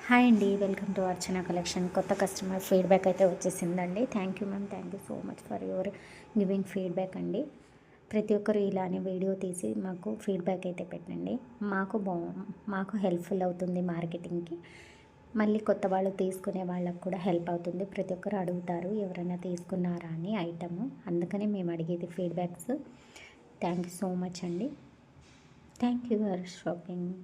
Hi అండి, welcome to Archana collection. కొత్త customer feedback అయితే వచ్చేసిందండి. Thank you ma'am, thank you so much for your giving feedback అండి. ప్రతి ఒక్కరు ఇలానే వీడియో తీసి మాకు ఫీడ్బ్యాక్ అయితే పెట్టండి. మాకు హెల్ప్ఫుల్ అవుతుంది మార్కెటింగ్కి. మళ్ళీ కొత్త వాళ్ళు తీసుకునే వాళ్ళకు కూడా హెల్ప్ అవుతుంది. ప్రతి ఒక్కరు అడుగుతారు ఎవరైనా తీసుకున్నారా అని ఐటము, అందుకని మేము అడిగేది feedbacks. Thank you so much అండి. Thank you for shopping.